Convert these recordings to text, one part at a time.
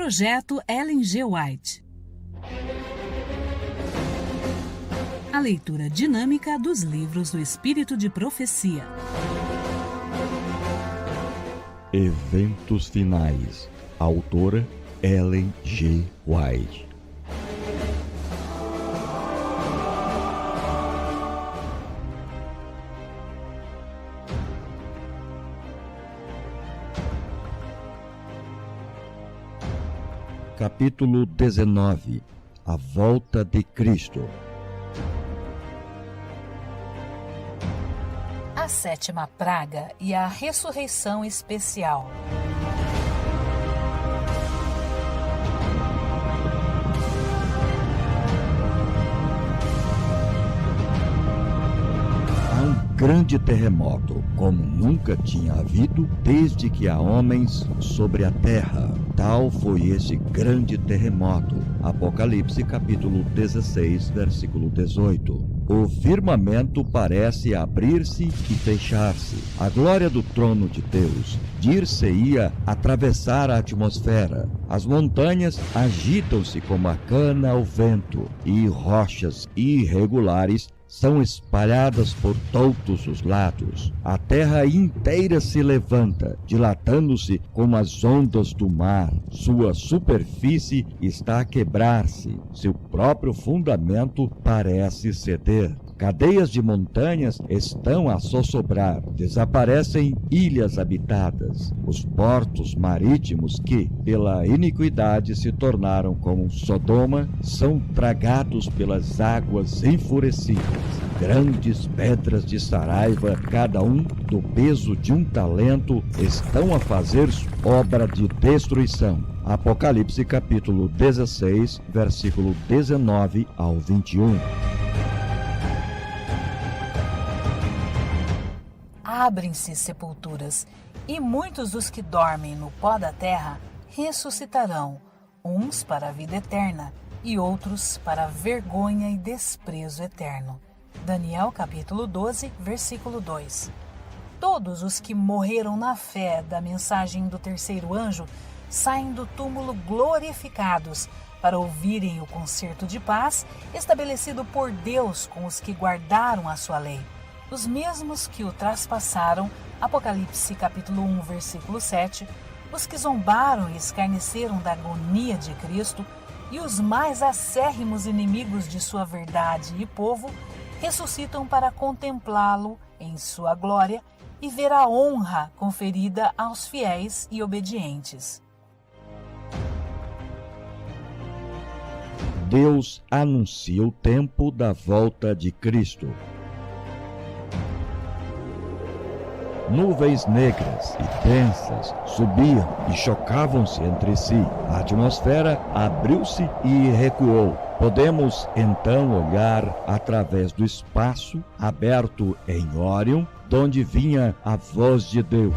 Projeto Ellen G. White. A leitura dinâmica dos livros do Espírito de Profecia. Eventos finais. Autora Ellen G. White. Capítulo 19. A volta de Cristo. A sétima praga e a ressurreição especial. Há um grande terremoto, como nunca tinha havido desde que há homens sobre a terra. Tal foi esse grande terremoto. Apocalipse capítulo 16, versículo 18. O firmamento parece abrir-se e fechar-se. A glória do trono de Deus dir-se-ia atravessar a atmosfera. As montanhas agitam-se como a cana ao vento, e rochas irregulares são espalhadas por todos os lados. A terra inteira se levanta, dilatando-se como as ondas do mar. Sua superfície está a quebrar-se. Seu próprio fundamento parece ceder. Cadeias de montanhas estão a sossobrar. Desaparecem ilhas habitadas. Os portos marítimos que, pela iniquidade, se tornaram como Sodoma, são tragados pelas águas enfurecidas. Grandes pedras de saraiva, cada um do peso de um talento, estão a fazer obra de destruição. Apocalipse capítulo 16, versículo 19 ao 21. Abrem-se sepulturas, e muitos dos que dormem no pó da terra ressuscitarão, uns para a vida eterna, e outros para a vergonha e desprezo eterno. Daniel capítulo 12, versículo 2. Todos os que morreram na fé da mensagem do terceiro anjo saem do túmulo glorificados para ouvirem o concerto de paz estabelecido por Deus com os que guardaram a sua lei. Os mesmos que o traspassaram, Apocalipse capítulo 1, versículo 7, os que zombaram e escarneceram da agonia de Cristo e os mais acérrimos inimigos de sua verdade e povo, ressuscitam para contemplá-lo em sua glória e ver a honra conferida aos fiéis e obedientes. Deus anuncia o tempo da volta de Cristo. Nuvens negras e densas subiam e chocavam-se entre si. A atmosfera abriu-se e recuou. Podemos então olhar através do espaço aberto em Órion, de onde vinha a voz de Deus.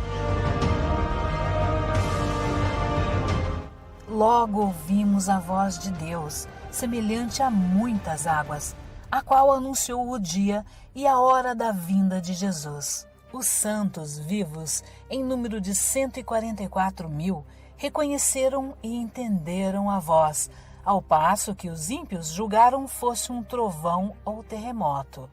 Logo ouvimos a voz de Deus, semelhante a muitas águas, a qual anunciou o dia e a hora da vinda de Jesus. Os santos vivos, em número de 144.000, reconheceram e entenderam a voz, ao passo que os ímpios julgaram fosse um trovão ou terremoto.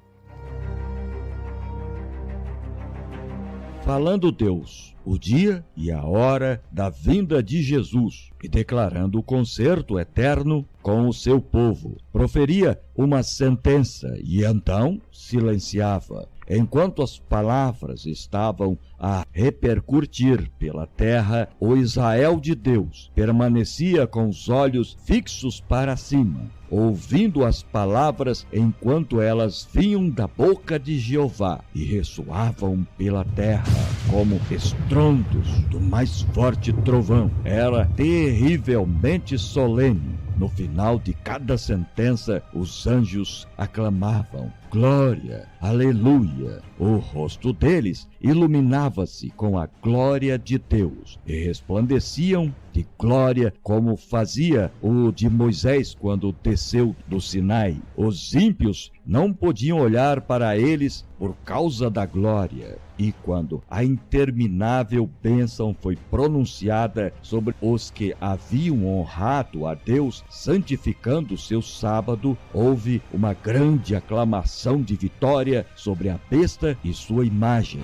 Falando Deus, o dia e a hora da vinda de Jesus, e declarando o concerto eterno com o seu povo, proferia uma sentença e então silenciava. Enquanto as palavras estavam a repercutir pela terra, o Israel de Deus permanecia com os olhos fixos para cima, ouvindo as palavras enquanto elas vinham da boca de Jeová e ressoavam pela terra como estrondos do mais forte trovão. Era terrivelmente solene. No final de cada sentença, os anjos aclamavam: glória, Aleluia! O rosto deles iluminava-se com a glória de Deus e resplandeciam de glória como fazia o de Moisés quando desceu do Sinai. Os ímpios não podiam olhar para eles por causa da glória. E quando a interminável bênção foi pronunciada sobre os que haviam honrado a Deus, santificando o seu sábado, houve uma grande aclamação de vitória sobre a besta e sua imagem.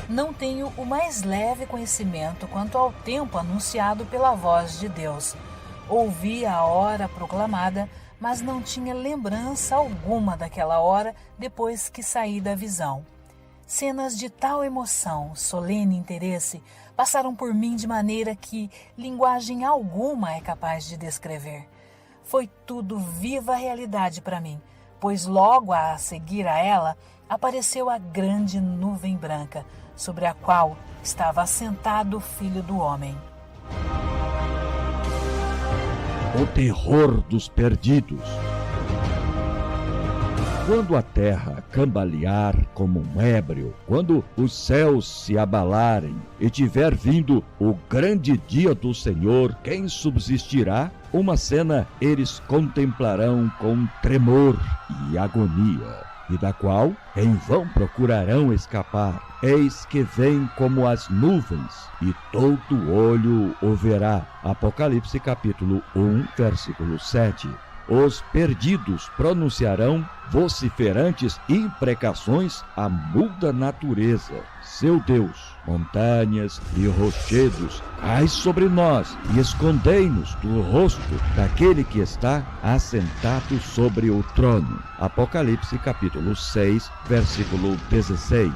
Não tenho o mais leve conhecimento quanto ao tempo anunciado pela voz de Deus. Ouvi a hora proclamada, mas não tinha lembrança alguma daquela hora depois que saí da visão. Cenas de tal emoção, solene interesse, passaram por mim de maneira que linguagem alguma é capaz de descrever. Foi tudo viva realidade para mim, pois logo a seguir a ela apareceu a grande nuvem branca, sobre a qual estava assentado o Filho do Homem. O terror dos perdidos. Quando a terra cambalear como um ébrio, quando os céus se abalarem e tiver vindo o grande dia do Senhor, quem subsistirá? Uma cena eles contemplarão com tremor e agonia, e da qual em vão procurarão escapar. Eis que vem como as nuvens, e todo olho o verá. Apocalipse capítulo 1, versículo 7. Os perdidos pronunciarão vociferantes imprecações à muda natureza. Seu Deus, montanhas e rochedos, cai sobre nós e escondei-nos do rosto daquele que está assentado sobre o trono. Apocalipse capítulo 6, versículo 16.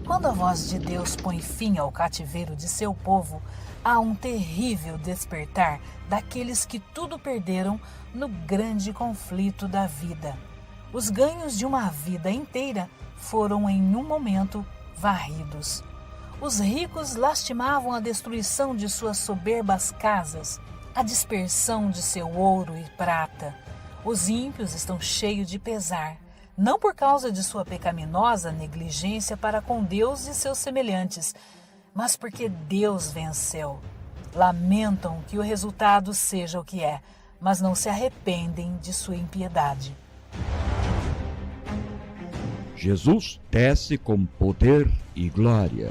Quando a voz de Deus põe fim ao cativeiro de seu povo, há um terrível despertar daqueles que tudo perderam no grande conflito da vida. Os ganhos de uma vida inteira foram em um momento varridos. Os ricos lastimavam a destruição de suas soberbas casas, a dispersão de seu ouro e prata. Os ímpios estão cheios de pesar, não por causa de sua pecaminosa negligência para com Deus e seus semelhantes, mas porque Deus venceu. Lamentam que o resultado seja o que é, mas não se arrependem de sua impiedade. Jesus desce com poder e glória.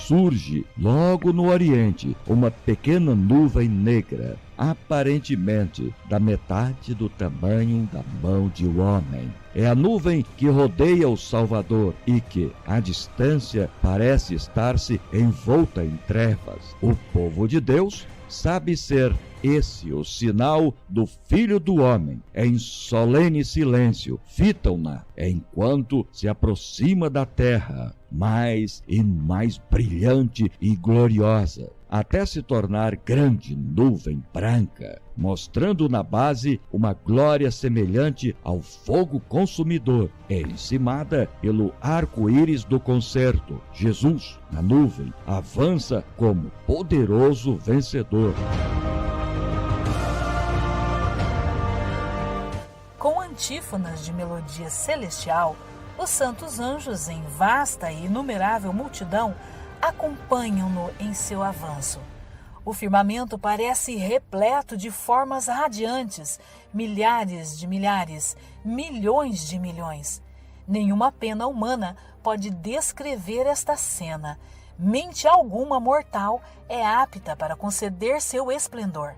Surge logo no oriente uma pequena nuvem negra, aparentemente da metade do tamanho da mão de um homem. É a nuvem que rodeia o Salvador e que, à distância, parece estar-se envolta em trevas. O povo de Deus sabe ser esse o sinal do Filho do Homem. Em solene silêncio, fitam-na enquanto se aproxima da terra, mais e mais brilhante e gloriosa, até se tornar grande nuvem branca, mostrando na base uma glória semelhante ao fogo consumidor, encimada pelo arco-íris do concerto. Jesus, na nuvem, avança como poderoso vencedor. Com antífonas de melodia celestial, os santos anjos, em vasta e inumerável multidão, acompanham-no em seu avanço. O firmamento parece repleto de formas radiantes, milhares de milhares, milhões de milhões. Nenhuma pena humana pode descrever esta cena. Mente alguma mortal é apta para conceder seu esplendor.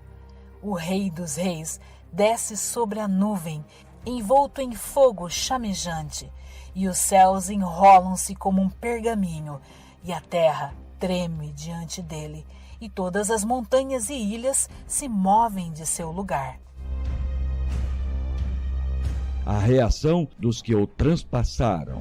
O Rei dos Reis desce sobre a nuvem, envolto em fogo chamejante, e os céus enrolam-se como um pergaminho, e a terra treme diante dele, e todas as montanhas e ilhas se movem de seu lugar. A reação dos que o transpassaram.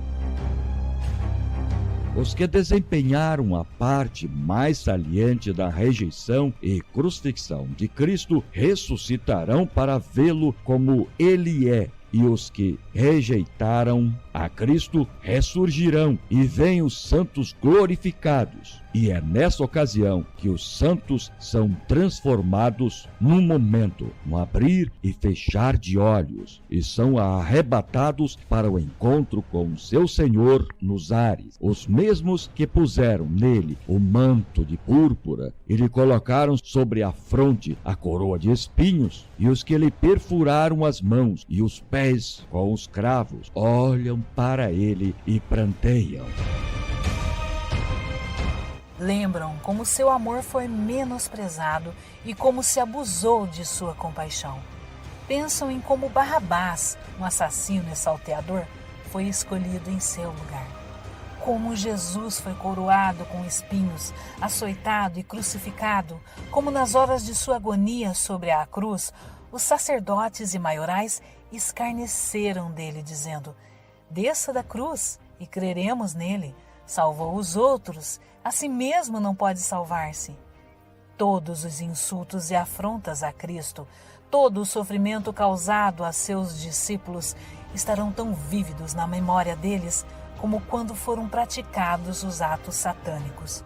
Os que desempenharam a parte mais saliente da rejeição e crucifixão de Cristo ressuscitarão para vê-lo como ele é, e os que rejeitaram a Cristo ressurgirão e veem os santos glorificados. E é nessa ocasião que os santos são transformados num momento, no abrir e fechar de olhos, e são arrebatados para o encontro com seu Senhor nos ares. Os mesmos que puseram nele o manto de púrpura e lhe colocaram sobre a fronte a coroa de espinhos, e os que lhe perfuraram as mãos e os pés com os cravos, olham para ele e pranteiam. Lembram como seu amor foi menosprezado e como se abusou de sua compaixão. Pensam em como Barrabás, um assassino e salteador, foi escolhido em seu lugar. Como Jesus foi coroado com espinhos, açoitado e crucificado, como nas horas de sua agonia sobre a cruz, os sacerdotes e maiorais escarneceram dele, dizendo: desça da cruz e creremos nele. Salvou os outros, a si mesmo não pode salvar-se. Todos os insultos e afrontas a Cristo, todo o sofrimento causado a seus discípulos estarão tão vívidos na memória deles como quando foram praticados os atos satânicos.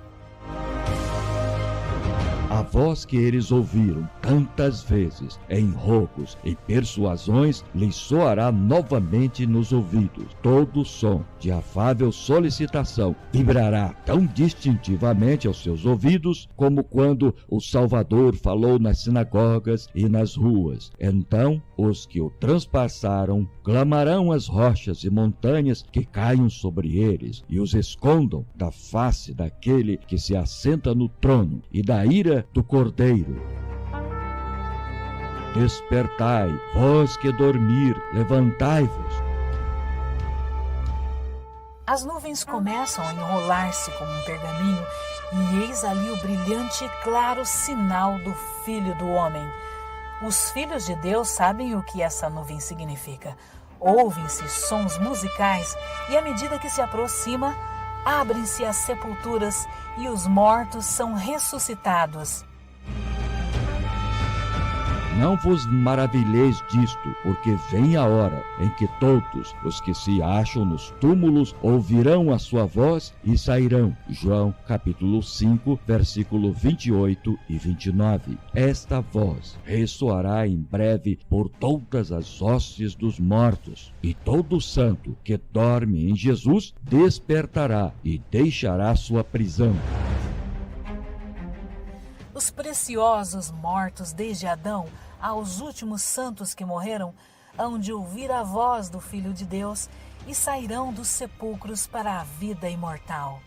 A voz que eles ouviram tantas vezes em rogos e persuasões lhes soará novamente nos ouvidos. Todo som de afável solicitação vibrará tão distintivamente aos seus ouvidos como quando o Salvador falou nas sinagogas e nas ruas. Então os que o transpassaram clamarão às rochas e montanhas que caiam sobre eles e os escondam da face daquele que se assenta no trono e da ira do Cordeiro. Despertai, vós que dormir, levantai-vos. As nuvens começam a enrolar-se como um pergaminho e eis ali o brilhante e claro sinal do Filho do Homem. Os filhos de Deus sabem o que essa nuvem significa. Ouvem-se sons musicais e à medida que se aproxima, abrem-se as sepulturas e os mortos são ressuscitados. Não vos maravilheis disto, porque vem a hora em que todos os que se acham nos túmulos ouvirão a sua voz e sairão. João capítulo 5, versículo 28 e 29. Esta voz ressoará em breve por todas as hostes dos mortos, e todo santo que dorme em Jesus despertará e deixará sua prisão. Os preciosos mortos desde Adão aos últimos santos que morreram hão de ouvir a voz do Filho de Deus e sairão dos sepulcros para a vida imortal.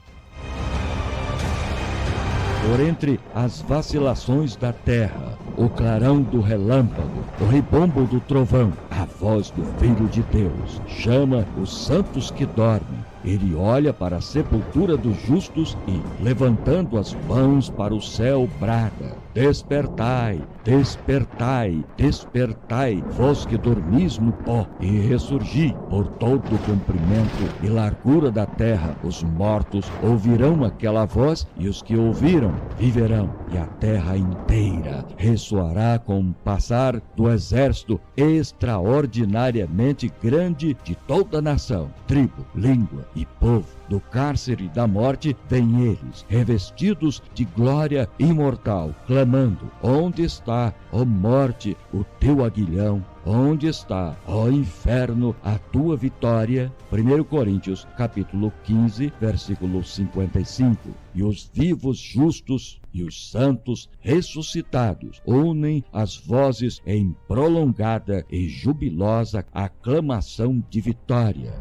Por entre as vacilações da terra, o clarão do relâmpago, o ribombo do trovão, a voz do Filho de Deus chama os santos que dormem. Ele olha para a sepultura dos justos e, levantando as mãos para o céu, brada: despertai, despertai, despertai, vós que dormis no pó, e ressurgi por todo o comprimento e largura da terra. Os mortos ouvirão aquela voz, e os que ouviram viverão, e a terra inteira ressoará com o passar do exército extraordinariamente grande de toda a nação, tribo, língua e povo. Do cárcere da morte vêm eles, revestidos de glória imortal, clamando: onde está, ó morte, o teu aguilhão? Onde está, ó inferno, a tua vitória? 1 Coríntios capítulo 15, versículo 55. E os vivos justos e os santos ressuscitados unem as vozes em prolongada e jubilosa aclamação de vitória.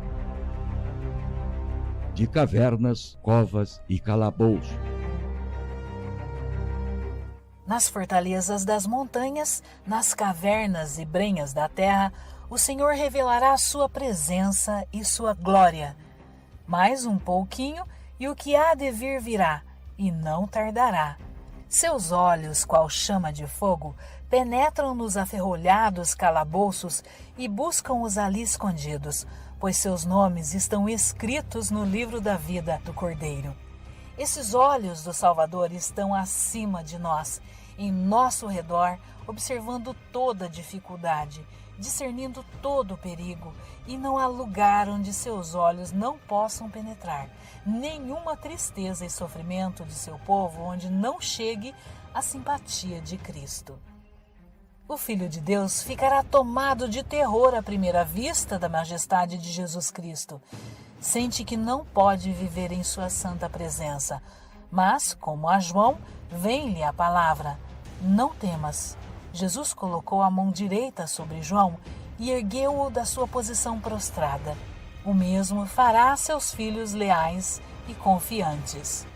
De cavernas, covas e calabouços. Nas fortalezas das montanhas, nas cavernas e brenhas da terra, o Senhor revelará a sua presença e sua glória. Mais um pouquinho e o que há de vir virá, e não tardará. Seus olhos, qual chama de fogo, penetram nos aferrolhados calabouços e buscam-os ali escondidos, pois seus nomes estão escritos no livro da vida do Cordeiro. Esses olhos do Salvador estão acima de nós, em nosso redor, observando toda dificuldade, discernindo todo o perigo, e não há lugar onde seus olhos não possam penetrar, nenhuma tristeza e sofrimento de seu povo onde não chegue a simpatia de Cristo. O Filho de Deus ficará tomado de terror à primeira vista da majestade de Jesus Cristo. Sente que não pode viver em sua santa presença, mas, como a João, vem-lhe a palavra: não temas. Jesus colocou a mão direita sobre João e ergueu-o da sua posição prostrada. O mesmo fará a seus filhos leais e confiantes.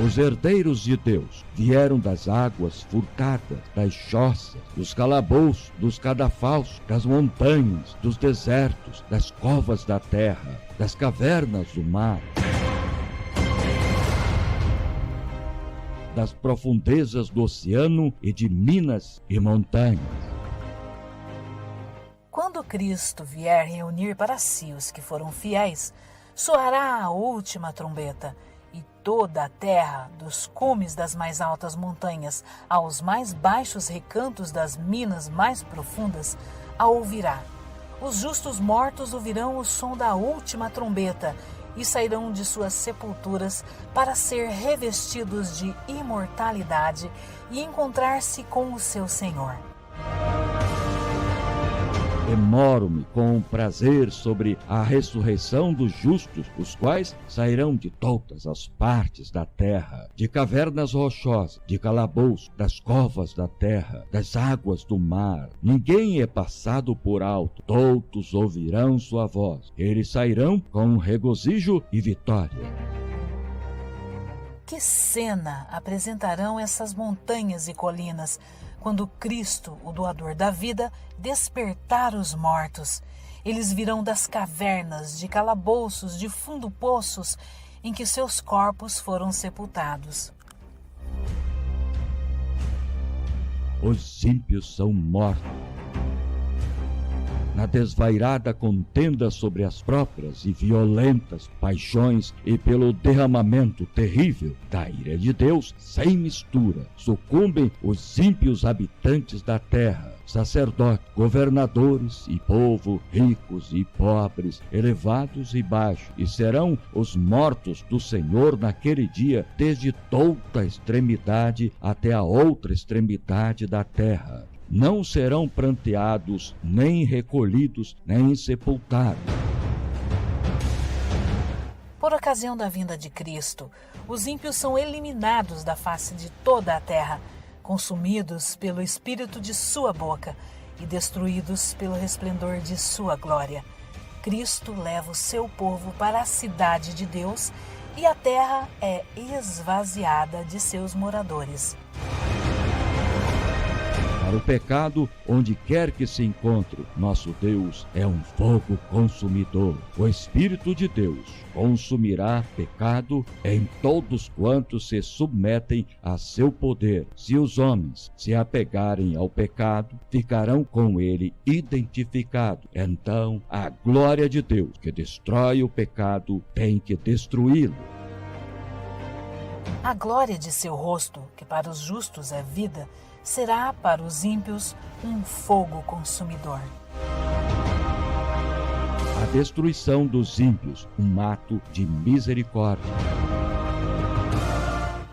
Os herdeiros de Deus vieram das águas furtadas, das choças, dos calabouços, dos cadafalsos, das montanhas, dos desertos, das covas da terra, das cavernas do mar, das profundezas do oceano e de minas e montanhas. Quando Cristo vier reunir para si os que foram fiéis, soará a última trombeta, e toda a terra, dos cumes das mais altas montanhas aos mais baixos recantos das minas mais profundas, a ouvirá. Os justos mortos ouvirão o som da última trombeta e sairão de suas sepulturas para ser revestidos de imortalidade e encontrar-se com o seu Senhor. Demoro-me com prazer sobre a ressurreição dos justos, os quais sairão de todas as partes da terra, de cavernas rochosas, de calabouços, das covas da terra, das águas do mar. Ninguém é passado por alto, todos ouvirão sua voz. Eles sairão com regozijo e vitória. Que cena apresentarão essas montanhas e colinas quando Cristo, o doador da vida, despertar os mortos. Eles virão das cavernas, de calabouços, de fundo poços, em que seus corpos foram sepultados. Os ímpios são mortos na desvairada contenda sobre as próprias e violentas paixões e pelo derramamento terrível da ira de Deus, sem mistura, sucumbem os ímpios habitantes da terra, sacerdotes, governadores e povo, ricos e pobres, elevados e baixos, e serão os mortos do Senhor naquele dia, desde toda a extremidade até a outra extremidade da terra. Não serão pranteados, nem recolhidos, nem sepultados. Por ocasião da vinda de Cristo, os ímpios são eliminados da face de toda a terra, consumidos pelo espírito de sua boca e destruídos pelo resplendor de sua glória. Cristo leva o seu povo para a cidade de Deus e a terra é esvaziada de seus moradores. Para o pecado, onde quer que se encontre, nosso Deus é um fogo consumidor. O Espírito de Deus consumirá pecado em todos quantos se submetem a seu poder. Se os homens se apegarem ao pecado, ficarão com ele identificados. Então, a glória de Deus, que destrói o pecado, tem que destruí-lo. A glória de seu rosto, que para os justos é vida, será para os ímpios um fogo consumidor. A destruição dos ímpios, um ato de misericórdia.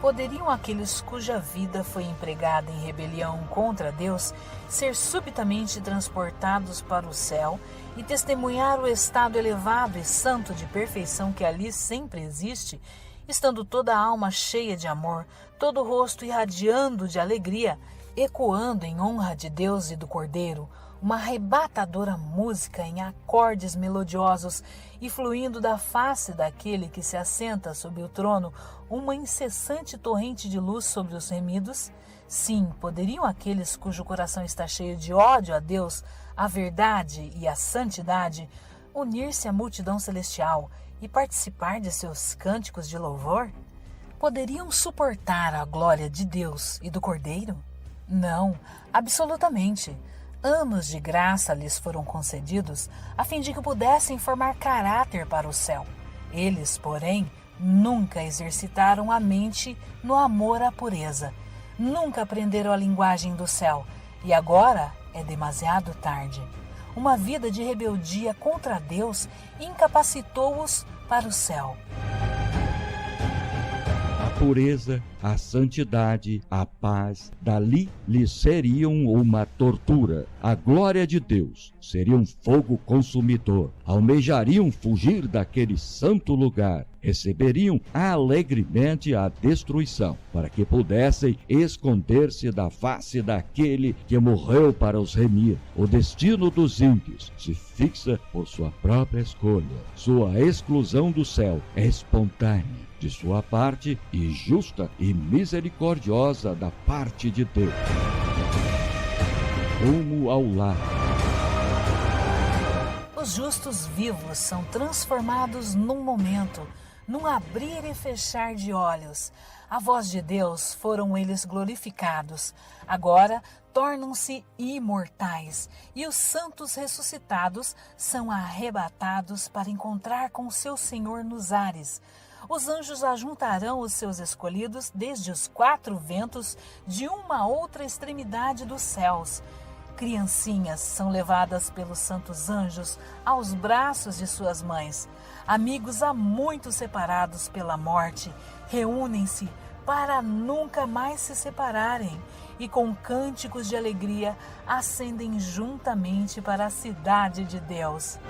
Poderiam aqueles cuja vida foi empregada em rebelião contra Deus ser subitamente transportados para o céu e testemunhar o estado elevado e santo de perfeição que ali sempre existe, estando toda a alma cheia de amor, todo o rosto irradiando de alegria, ecoando em honra de Deus e do Cordeiro, uma arrebatadora música em acordes melodiosos e fluindo da face daquele que se assenta sobre o trono uma incessante torrente de luz sobre os remidos? Sim, poderiam aqueles cujo coração está cheio de ódio a Deus, a verdade e a santidade, unir-se à multidão celestial e participar de seus cânticos de louvor? Poderiam suportar a glória de Deus e do Cordeiro? Não, absolutamente. Anos de graça lhes foram concedidos a fim de que pudessem formar caráter para o céu. Eles, porém, nunca exercitaram a mente no amor à pureza. Nunca aprenderam a linguagem do céu. E agora é demasiado tarde. Uma vida de rebeldia contra Deus incapacitou-os para o céu. A pureza, a santidade, a paz, dali lhes seriam uma tortura. A glória de Deus seria um fogo consumidor. Almejariam fugir daquele santo lugar. Receberiam alegremente a destruição, para que pudessem esconder-se da face daquele que morreu para os remir. O destino dos ímpios se fixa por sua própria escolha. Sua exclusão do céu é espontânea de sua parte e justa e misericordiosa da parte de Deus. Rumo ao lar. Os justos vivos são transformados num momento, num abrir e fechar de olhos. A voz de Deus foram eles glorificados. Agora tornam-se imortais e os santos ressuscitados são arrebatados para encontrar com o seu Senhor nos ares. Os anjos ajuntarão os seus escolhidos desde os 4 ventos de uma outra extremidade dos céus. Criancinhas são levadas pelos santos anjos aos braços de suas mães. Amigos há muito separados pela morte reúnem-se para nunca mais se separarem e com cânticos de alegria ascendem juntamente para a cidade de Deus.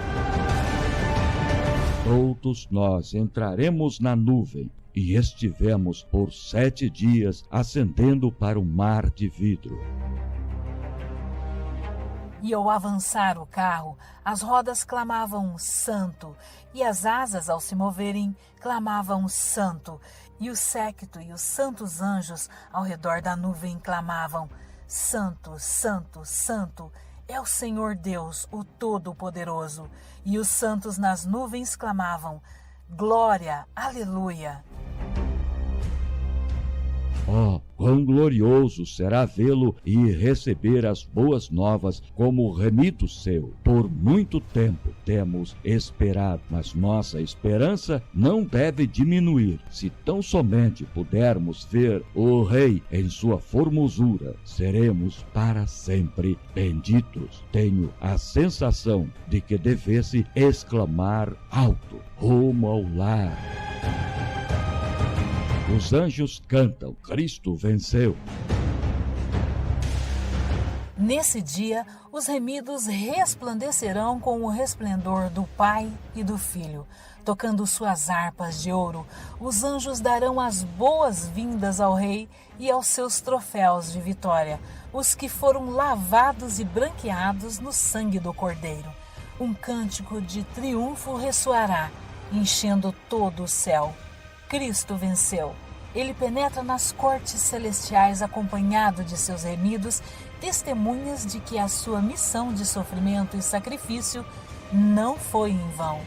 Todos nós entraremos na nuvem e estivemos por 7 dias ascendendo para o mar de vidro. E ao avançar o carro, as rodas clamavam Santo, e as asas ao se moverem clamavam Santo, e o séquito e os santos anjos ao redor da nuvem clamavam Santo, Santo, Santo, é o Senhor Deus, o Todo-Poderoso. E os santos nas nuvens clamavam Glória, Aleluia. Oh, quão glorioso será vê-lo e receber as boas novas como remido seu. Por muito tempo temos esperado, mas nossa esperança não deve diminuir. Se tão somente pudermos ver o Rei em sua formosura, seremos para sempre benditos. Tenho a sensação de que devesse exclamar alto, rumo ao lar. Os anjos cantam, Cristo venceu. Nesse dia, os remidos resplandecerão com o resplendor do Pai e do Filho. Tocando suas harpas de ouro, os anjos darão as boas-vindas ao Rei e aos seus troféus de vitória, os que foram lavados e branqueados no sangue do Cordeiro. Um cântico de triunfo ressoará, enchendo todo o céu. Cristo venceu. Ele penetra nas cortes celestiais acompanhado de seus remidos, testemunhas de que a sua missão de sofrimento e sacrifício não foi em vão.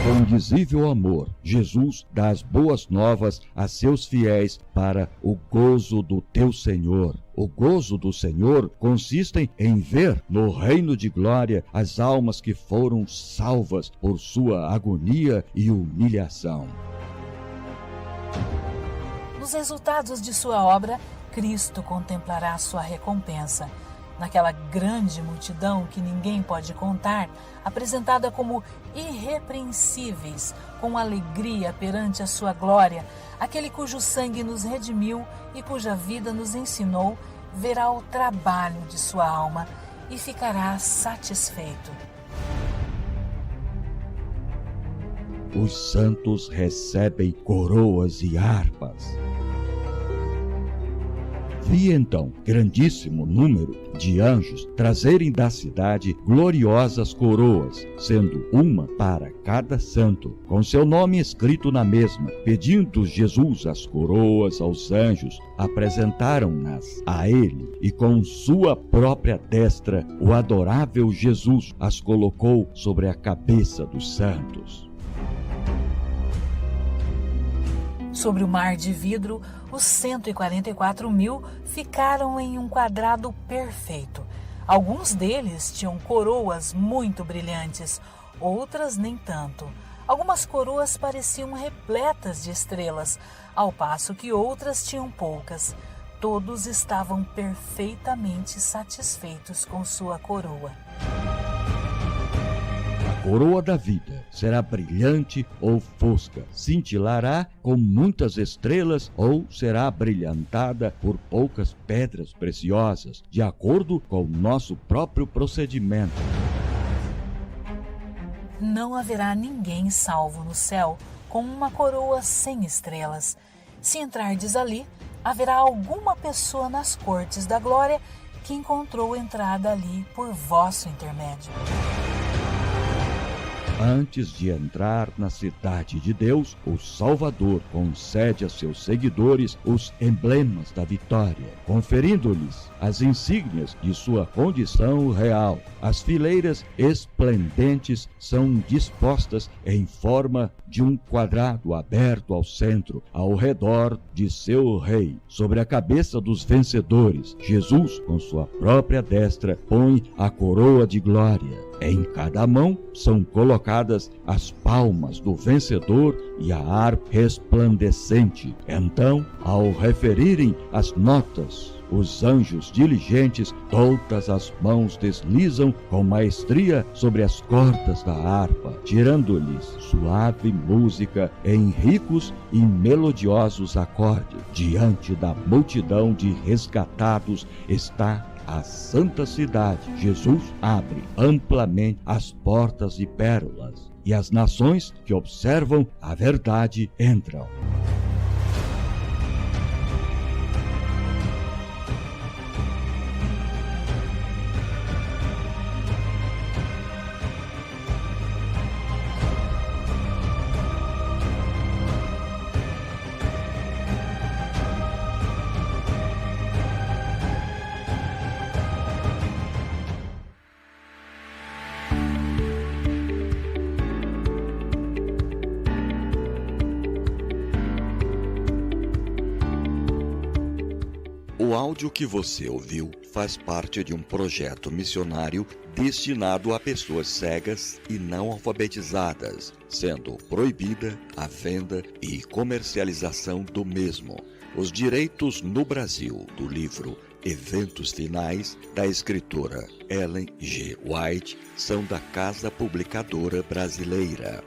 Com indizível amor, Jesus dá as boas novas a seus fiéis para o gozo do teu Senhor. O gozo do Senhor consiste em ver no reino de glória as almas que foram salvas por sua agonia e humilhação. Nos resultados de sua obra, Cristo contemplará sua recompensa. Naquela grande multidão que ninguém pode contar, apresentada como irrepreensíveis, com alegria perante a sua glória, aquele cujo sangue nos redimiu e cuja vida nos ensinou, verá o trabalho de sua alma e ficará satisfeito. Os santos recebem coroas e harpas. Vi então grandíssimo número de anjos trazerem da cidade gloriosas coroas, sendo uma para cada santo, com seu nome escrito na mesma. Pedindo Jesus as coroas aos anjos, apresentaram-nas a ele, e com sua própria destra o adorável Jesus as colocou sobre a cabeça dos santos. Sobre o mar de vidro, os 144.000 ficaram em um quadrado perfeito. Alguns deles tinham coroas muito brilhantes, outras nem tanto. Algumas coroas pareciam repletas de estrelas, ao passo que outras tinham poucas. todos estavam perfeitamente satisfeitos com sua coroa. A coroa da vida será brilhante ou fosca, cintilará com muitas estrelas ou será brilhantada por poucas pedras preciosas, de acordo com o nosso próprio procedimento. Não haverá ninguém salvo no céu com uma coroa sem estrelas. Se entrardes ali, haverá alguma pessoa nas cortes da glória que encontrou entrada ali por vosso intermédio. Antes de entrar na cidade de Deus, o Salvador concede a seus seguidores os emblemas da vitória, conferindo-lhes as insígnias de sua condição real. As fileiras esplendentes são dispostas em forma de um quadrado aberto ao centro, ao redor de seu rei. Sobre a cabeça dos vencedores, Jesus, com sua própria destra, põe a coroa de glória. Em cada mão são colocadas as palmas do vencedor e a harpa resplandecente. Então, ao referirem as notas, os anjos diligentes, todas as mãos deslizam com maestria sobre as cordas da harpa, tirando-lhes suave música em ricos e melodiosos acordes. Diante da multidão de resgatados está a santa cidade. Jesus abre amplamente as portas de pérolas, e as nações que observam a verdade entram. O áudio que você ouviu faz parte de um projeto missionário destinado a pessoas cegas e não alfabetizadas, sendo proibida a venda e comercialização do mesmo. Os direitos no Brasil do livro Eventos Finais, da escritora Ellen G. White, são da Casa Publicadora Brasileira.